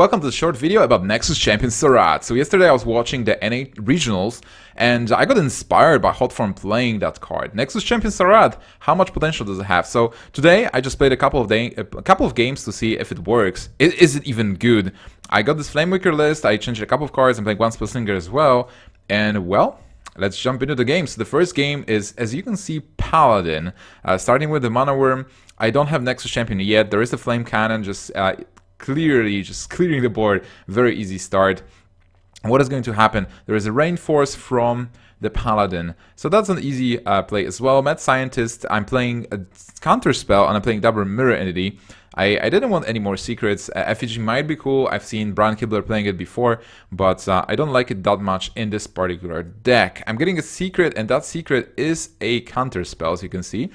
Welcome to the short video about Nexus champion Saraad. So yesterday I was watching the NA regionals and I got inspired by Hotform playing that card. Nexus champion Saraad, how much potential does it have? So today I just played a couple of games to see if it works. Is it even good? I got this Flamewaker list, I changed a couple of cards, I'm playing one Spellslinger as well, and well, let's jump into the game. So the first game is, as you can see, Paladin. Starting with the Mana Worm. I don't have Nexus champion yet. There is a Flame Cannon, just clearing the board. Very easy start. What is going to happen? There is a Rainforce from the Paladin, so that's an easy play as well. Mad Scientist, I'm playing a counter spell and I'm playing double Mirror Entity. I didn't want any more secrets. Effigy might be cool. I've seen Brian Kibler playing it before, but I don't like it that much in this particular deck. I'm getting a secret, and that secret is a counter spell, as you can see.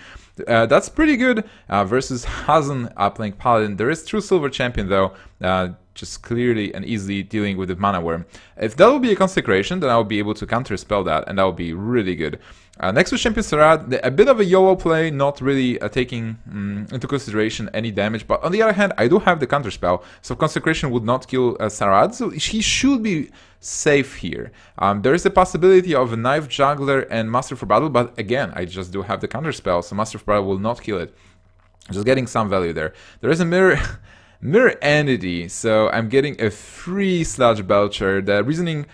That's pretty good versus Hazen playing Paladin. There is True Silver Champion though, just clearly and easily dealing with the Mana Worm. If that will be a Consecration, then I will be able to counter spell that, and that will be really good. Next champion Saraad, a bit of a YOLO play, not really taking into consideration any damage, but on the other hand, I do have the counter spell, so Consecration would not kill Saraad, so he should be safe here. There is a possibility of a Knife Juggler and Master for Battle, but again, I just do have the counter spell, so Master for Battle will not kill it. Just getting some value there. There is a Mirror Entity, so I'm getting a free Sludge Belcher. The reasoning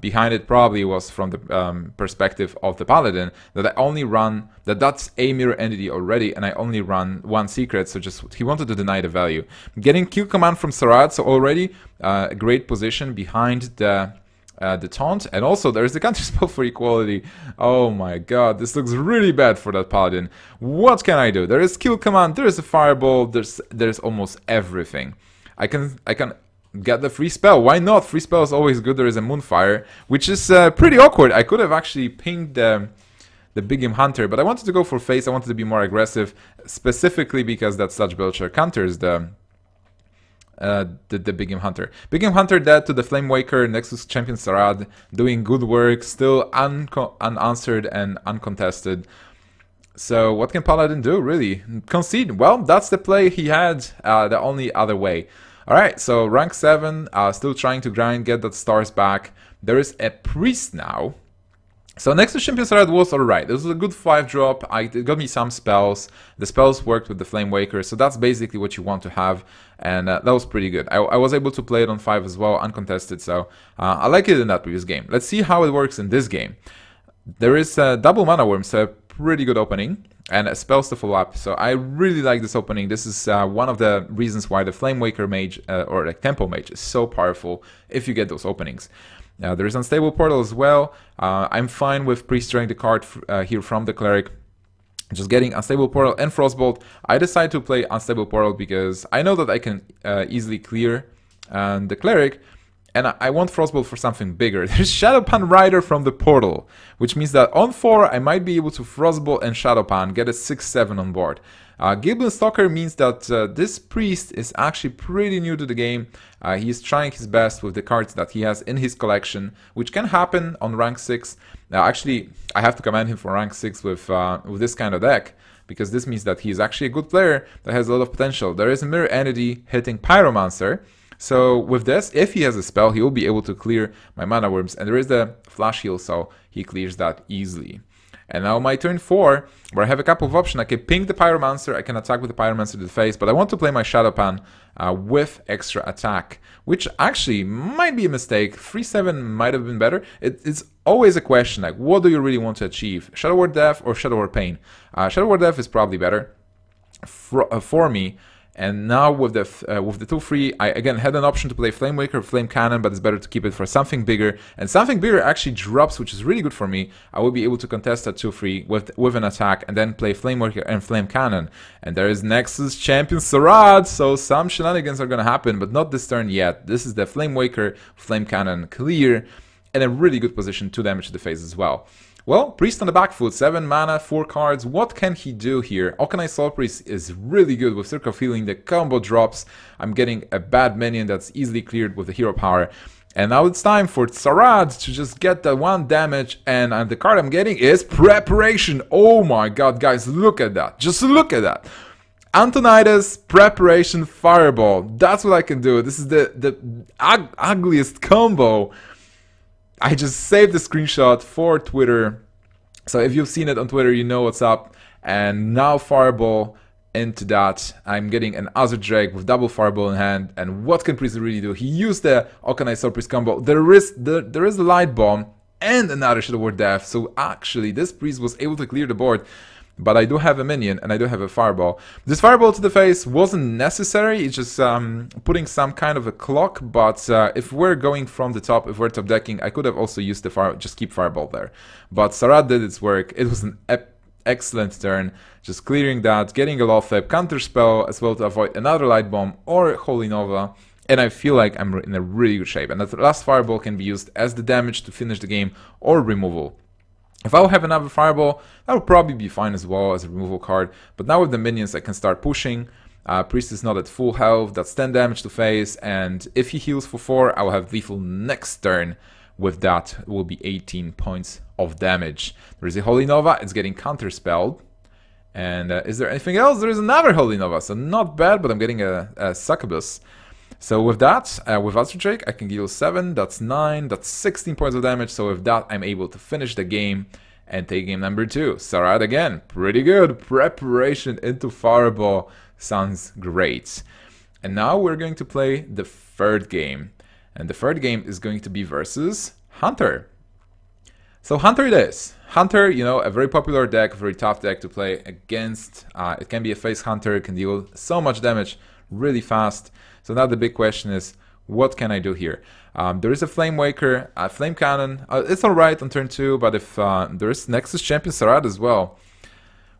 behind it probably was from the perspective of the Paladin, that I only run, that's a Mirror Entity already, and I only run one secret, so just he wanted to deny the value. I'm getting Q Command from Saraad, so already a great position behind the taunt, and also there's the counter spell for equality. Oh my god, this looks really bad for that Paladin. What can I do? There is Kill Command, there is a Fireball, there's almost everything. I can get the free spell. Why not? Free spell is always good. There is a Moonfire, which is pretty awkward. I could have actually pinged the Big Game Hunter, but I wanted to go for face. I wanted to be more aggressive, specifically because that Sludge Belcher counters the Big Game Hunter. Big Game Hunter dead to the Flamewaker, Nexus champion Saraad, doing good work, still unanswered and uncontested. So what can Paladin do, really? Concede? Well, that's the play he had, the only other way. Alright, so rank 7, still trying to grind, get that stars back. There is a Priest now. So Nexus champion Saraad was alright. This was a good 5-drop. It got me some spells. The spells worked with the Flamewaker, so that's basically what you want to have, and that was pretty good. I was able to play it on 5 as well, uncontested, so I like it in that previous game. Let's see how it works in this game. There is a double Mana Worm, so a pretty good opening, and spells to follow up. So I really like this opening. This is one of the reasons why the Flamewaker Mage, or like Tempo Mage, is so powerful if you get those openings. There is Unstable Portal as well. I'm fine with pre-drawing the card here from the Cleric. Just getting Unstable Portal and Frostbolt. I decide to play Unstable Portal because I know that I can easily clear the Cleric, and I want Frostbolt for something bigger. There's Shadowpan Rider from the Portal, which means that on 4 I might be able to Frostbolt and Shadowpan, get a 6-7 on board. Giblin Stalker means that this Priest is actually pretty new to the game. He is trying his best with the cards that he has in his collection, which can happen on rank 6. Actually, I have to commend him for rank 6 with this kind of deck, because this means that he is actually a good player that has a lot of potential. There is a Mirror Entity hitting Pyromancer. So with this, if he has a spell, he will be able to clear my Mana Worms, and there is the Flash Heal, so he clears that easily. And now my turn 4, where I have a couple of options. I can ping the Pyromancer, I can attack with the Pyromancer to the face, but I want to play my Shadowpan with extra attack, which actually might be a mistake. 3-7 might have been better. It's always a question, like, what do you really want to achieve? Shadow Ward Death or Shadow Ward Pain? Shadow Ward Death is probably better for me. And now with the 2-3, I again had an option to play Flamewaker or Flame Cannon, but it's better to keep it for something bigger. And something bigger actually drops, which is really good for me. I will be able to contest that 2-3 with an attack, and then play Flamewaker and Flame Cannon. And there is Nexus champion Saraad, so some shenanigans are gonna happen, but not this turn yet. This is the Flamewaker, Flame Cannon clear, and a really good position, 2 damage to the face as well. Well, Priest on the back foot, 7 mana, 4 cards. What can he do here? Okanai Soul Priest is really good with Circle of Healing. The combo drops. I'm getting a bad minion that's easily cleared with the hero power. And now it's time for Saraad to just get the 1 damage, and the card I'm getting is Preparation. Oh my god, guys, look at that. Just look at that. Antonidas Preparation Fireball. That's what I can do. This is the ugliest combo. I just saved the screenshot for Twitter. So if you've seen it on Twitter, you know what's up. And now Fireball into that. I'm getting an Azure Drake with double Fireball in hand. And what can Priest really do? He used the Okanai Sword Priest combo. There is a Light Bomb and another Shadow Word Death. So actually, this Priest was able to clear the board. But I do have a minion and I do have a Fireball. This Fireball to the face wasn't necessary. It's just putting some kind of a clock. But if we're going from the top, if we're top decking, I could have also used the Fire, just keep Fireball there. But Saraad did its work. It was an excellent turn. Just clearing that, getting a Lothep, counter spell as well to avoid another Light Bomb or Holy Nova. And I feel like I'm in a really good shape. And that last Fireball can be used as the damage to finish the game or removal. If I'll have another Fireball, that would probably be fine as well as a removal card. But now with the minions, I can start pushing. Priest is not at full health. That's 10 damage to face. And if he heals for 4, I will have lethal next turn. With that, it will be 18 points of damage. There is a Holy Nova. It's getting counterspelled. And is there anything else? There is another Holy Nova. So not bad, but I'm getting a Succubus. So with that, with Azure Drake, I can deal 7, that's 9, that's 16 points of damage. So with that, I'm able to finish the game and take game number 2. Saraad again, pretty good. Preparation into Fireball sounds great. And now we're going to play the third game. And the third game is going to be versus Hunter. So Hunter it is. Hunter, you know, a very popular deck, very tough deck to play against. It can be a face Hunter, it can deal so much damage really fast. So now the big question is, what can I do here? There is a Flame Waker, a Flame Cannon. It's alright on turn 2, but if there is Nexus Champion Saraad as well.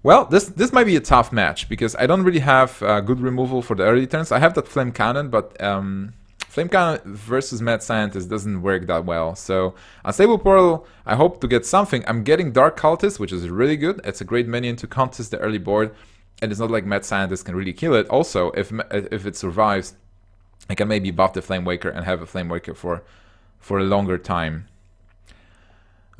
Well, this might be a tough match, because I don't really have good removal for the early turns. I have that Flame Cannon, but Flame Cannon versus Mad Scientist doesn't work that well. So Unstable Portal, I hope to get something. I'm getting Dark Cultist, which is really good. It's a great minion to contest the early board. And it's not like Mad Scientist can really kill it. Also, if it survives, I can maybe buff the Flame Waker and have a Flame Waker for a longer time.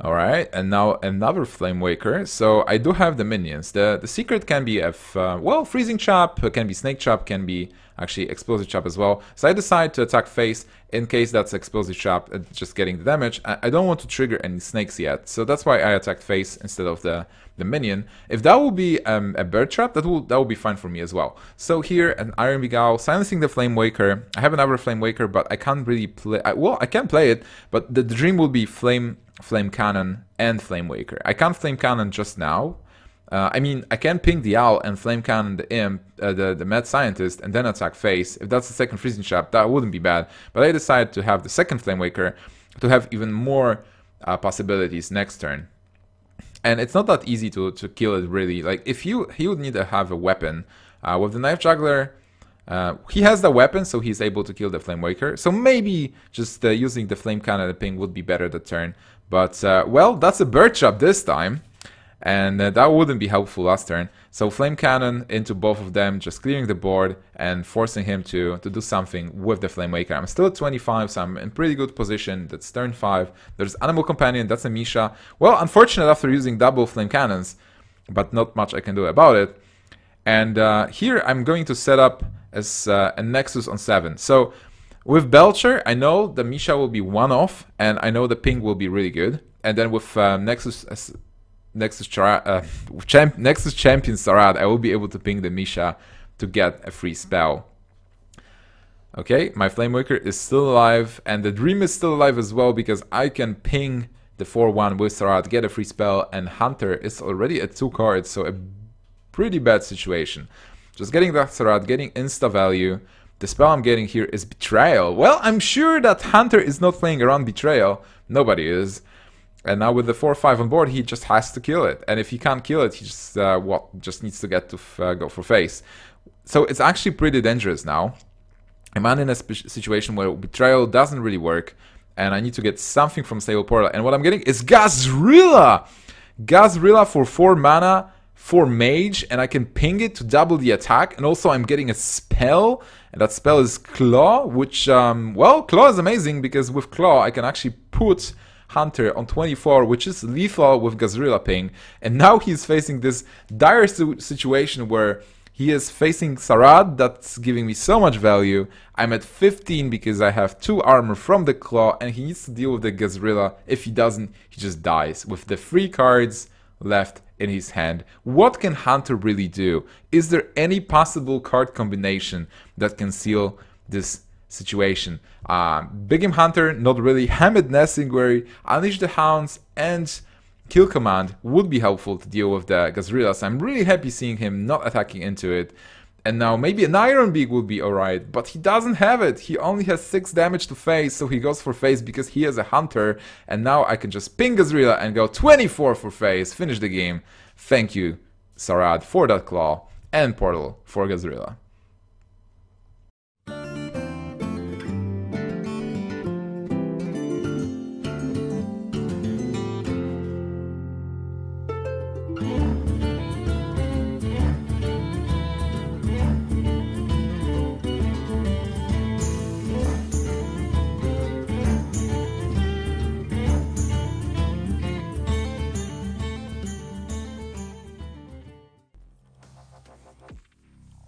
Alright, and now another Flame Waker. So I do have the minions. The secret can be well, Freezing Chop, can be Snake Chop, can be actually Explosive Chop as well. So I decide to attack face in case that's Explosive Chop, just getting the damage. I don't want to trigger any snakes yet, so that's why I attacked face instead of the minion. If that will be a Bird Trap, that will be fine for me as well. So here, an Iron Beguile, silencing the Flame Waker. I have another Flame Waker, but I can't really play... well, I can play it, but the dream will be Flame Cannon and Flame Waker. I can't Flame Cannon just now. I mean, I can ping the Owl and Flame Cannon the Imp, the Mad Scientist, and then attack face. If that's the second Freezing Trap, that wouldn't be bad. But I decided to have the second Flame Waker to have even more possibilities next turn. And it's not that easy to kill it, really. Like, if he would need to have a weapon. With the Knife Juggler, he has the weapon, so he's able to kill the Flame Waker. So maybe just using the Flame Cannon and ping would be better that turn. But, well, that's a Bird Trap this time. And that wouldn't be helpful last turn. So Flame Cannon into both of them, just clearing the board and forcing him to do something with the Flame Waker. I'm still at 25, so I'm in pretty good position. That's turn 5. There's Animal Companion, that's a Misha. Well, unfortunate after using double Flame Cannons, but not much I can do about it. And here I'm going to set up as a Nexus on 7. So with Belcher, I know the Misha will be 1-off, and I know the ping will be really good. And then with Nexus Champion Saraad, I will be able to ping the Misha to get a free spell. Okay, my Flame Waker is still alive, and the Dream is still alive as well, because I can ping the 4-1 with Saraad, get a free spell, and Hunter is already at 2 cards, so a pretty bad situation. Just getting that Saraad, getting insta value. The spell I'm getting here is Betrayal. Well, I'm sure that Hunter is not playing around Betrayal. Nobody is. And now with the 4-5 on board, he just has to kill it. And if he can't kill it, he just needs to get to go for face. So it's actually pretty dangerous now. I'm in a situation where Betrayal doesn't really work, and I need to get something from Stable Portal. And what I'm getting is Gazrilla! Gazrilla for 4 mana, 4 mage, and I can ping it to double the attack. And also I'm getting a spell, and that spell is Claw, which, well, Claw is amazing, because with Claw I can actually put Hunter on 24, which is lethal with Gazrilla ping, and now he's facing this dire situation where He is facing Saraad, that's giving me so much value. I'm at 15 because I have 2 armor from the Claw, and he needs to deal with the Gazrilla. If he doesn't, he just dies with the 3 cards left in his hand. What can Hunter really do? Is there any possible card combination that can seal this situation? Big Game Hunter, not really. Hamed Nesingwary, Unleash the Hounds, and Kill Command would be helpful to deal with the Gazrillas. I'm really happy seeing him not attacking into it. And now maybe an Iron Beak would be alright, but he doesn't have it. He only has 6 damage to face, so he goes for face because he is a Hunter. And now I can just ping Gazrilla and go 24 for face, finish the game. Thank you, Saraad, for that Claw, and Portal for Gazrilla.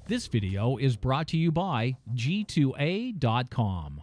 This video is brought to you by G2A.com.